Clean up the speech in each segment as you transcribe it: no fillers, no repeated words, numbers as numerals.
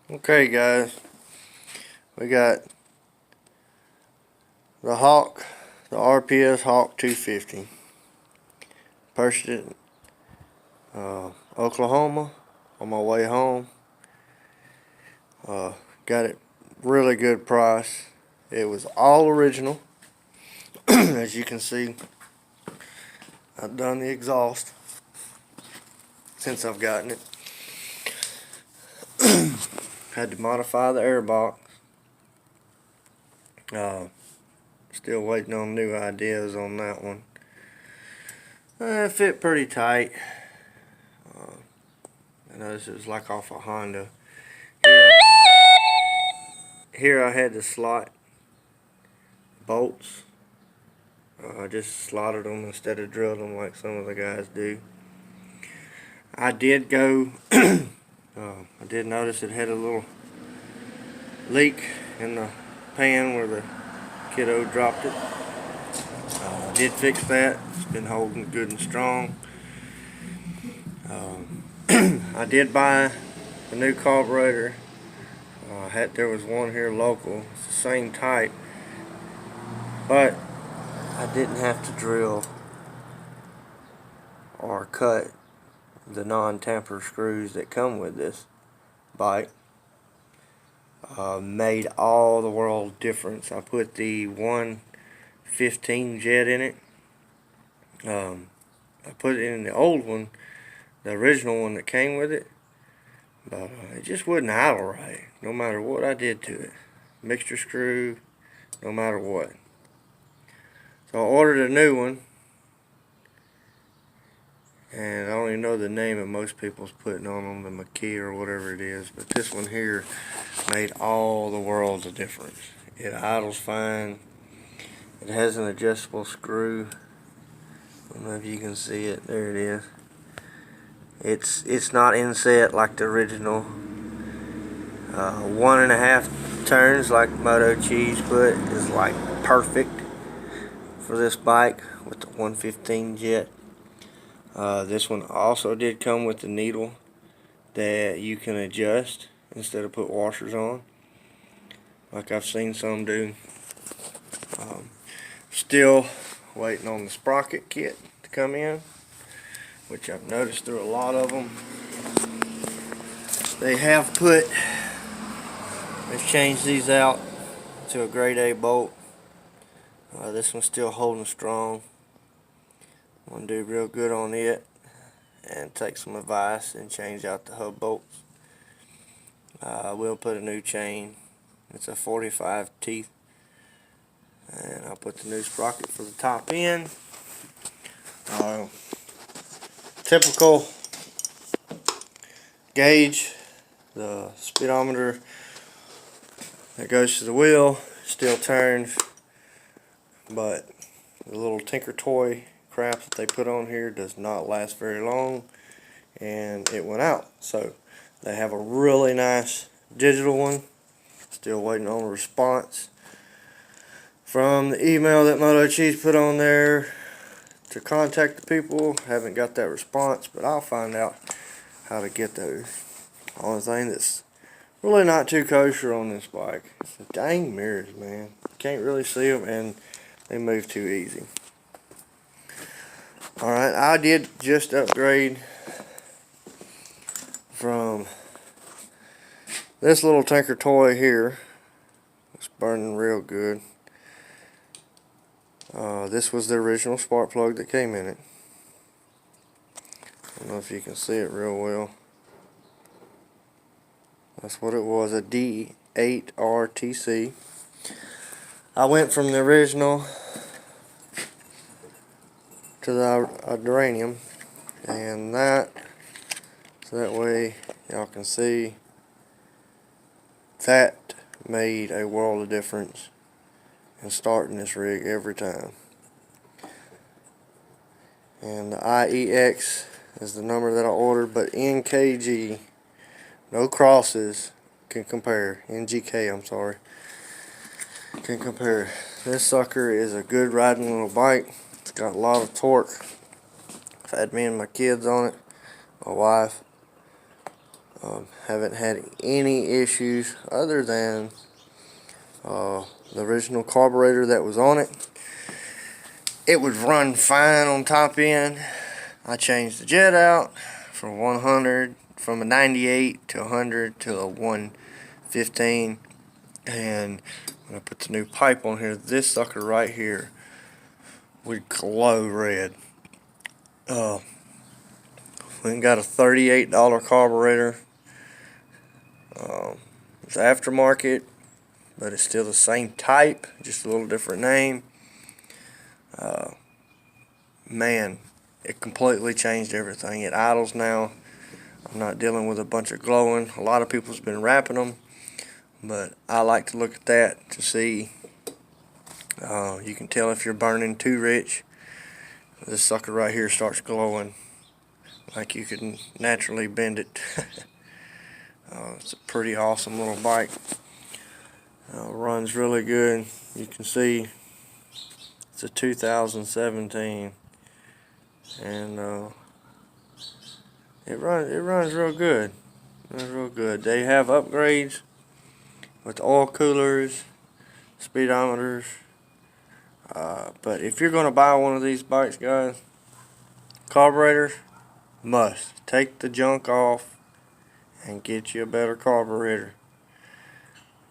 Okay guys, we got the Hawk, the RPS Hawk 250. Purchased it in Oklahoma on my way home. Got it really good price. It was all original. As you can see, I've done the exhaust since I've gotten it. Had to modify the air box. Still waiting on new ideas on that one. It fit pretty tight. I noticed it was like off a Honda. Here I had to slot bolts. I just slotted them instead of drilled them like some of the guys do. I did go, I did notice it had a little leak in the pan where the kiddo dropped it. I did fix that. It's been holding good and strong. I did buy a new carburetor. There was one here local. It's the same type, but I didn't have to drill or cut the non-tamper screws that come with this bike. Made all the world difference. I put the 115 jet in it. I put it in the old one, the original one that came with it, but it just wouldn't idle right, no matter what I did to it. Mixture screw, no matter what. So I ordered a new one, and I don't even know the name of most people's putting on them, the McKee or whatever it is, but this one here made all the world of difference. It idles fine. It has an adjustable screw. I don't know if you can see it. There it is. It's not inset like the original. 1.5 turns like Moto Cheese put is like perfect for this bike with the 115 jet. This one also did come with the needle that you can adjust instead of put washers on, like I've seen some do. Still waiting on the sprocket kit to come in, which I've noticed through a lot of them. They've changed these out to a grade A bolt. This one's still holding strong. I'm going to do real good on it and take some advice and change out the hub bolts. I will put a new chain. It's a 45 teeth. And I'll put the new sprocket for the top end. Typical gauge, the speedometer that goes to the wheel still turns, but the little Tinker Toy crap that they put on here does not last very long, and it went out. So they have a really nice digital one. Still waiting on a response from the email that Moto Cheese put on there to contact the people. Haven't got that response, but I'll find out how to get those. Only thing that's really not too kosher on this bike is the dang mirrors, man. Can't really see them, and they move too easy. Alright, I did just upgrade from this little Tinker Toy here. It's burning real good. This was the original spark plug that came in it. I don't know if you can see it real well. That's what it was, a D8 RTC. I went from the original to the Aduranium, and so that way y'all can see that made a world of difference in starting this rig every time. And the IEX is the number that I ordered, but NKG, no crosses, can compare. NGK, I'm sorry, can compare. This sucker is a good riding little bike. It's got a lot of torque. I've had me and my kids on it, my wife. Haven't had any issues other than the original carburetor that was on it. It would run fine on top end. I changed the jet out from 100, from a 98 to 100 to a 115, and when I put the new pipe on here, this sucker right here would glow red. We got a $38 carburetor. It's aftermarket, but it's still the same type, just a little different name. Man, it completely changed everything. It idles now. I'm not dealing with a bunch of glowing. A lot of people's been wrapping them, but I like to look at that to see. You can tell if you're burning too rich. This sucker right here starts glowing like you can naturally bend it. It's a pretty awesome little bike. Runs really good. You can see it's a 2017, and it runs real good. They have upgrades with oil coolers, speedometers. But if you're gonna buy one of these bikes, guys, carburetors must take the junk off and get you a better carburetor.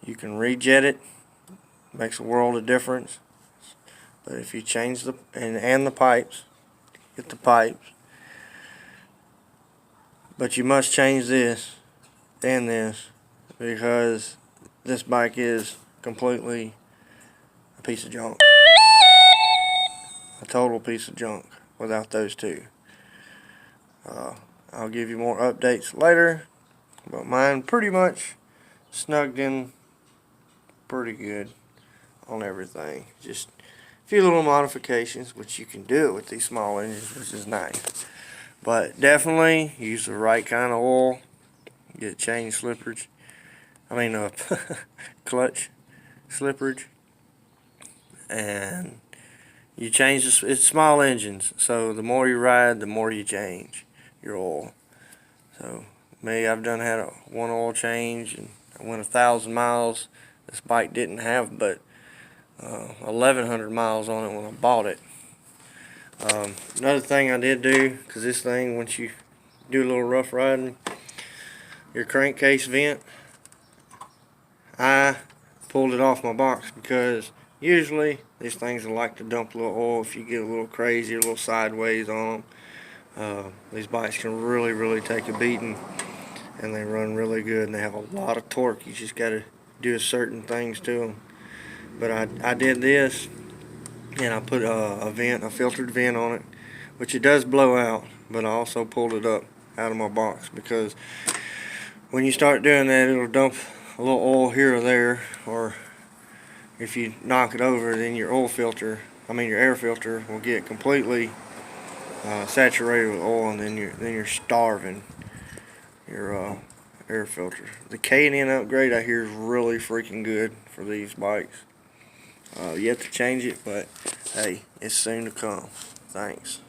You can rejet it, makes a world of difference. But if you change the and the pipes, get the pipes. But you must change this and this, because this bike is completely a piece of junk. A total piece of junk without those two. I'll give you more updates later, but mine pretty much snugged in pretty good on everything. Just a few little modifications, which you can do with these small engines, which is nice. But definitely use the right kind of oil. Get chain slippage. Clutch slippage. And you change this. It's small engines, so the more you ride, the more you change your oil. So me, I've had one oil change, and I went 1,000 miles. This bike didn't have but 1,100 miles on it when I bought it. Another thing I did do, because this thing, once you do a little rough riding, your crankcase vent, I pulled it off my box, because usually these things will like to dump a little oil if you get a little crazy, a little sideways on them. These bikes can really take a beating, and they run really good, and they have a lot of torque. You just got to do certain things to them. But I did this, and I put a filtered vent on it, which it does blow out, but I also pulled it up out of my box, because when you start doing that, it'll dump a little oil here or there, or if you knock it over, then your air filter will get completely saturated with oil, and then you're starving your air filter. The K&N upgrade, I hear, is really freaking good for these bikes. You have to change it, but hey, it's soon to come. Thanks.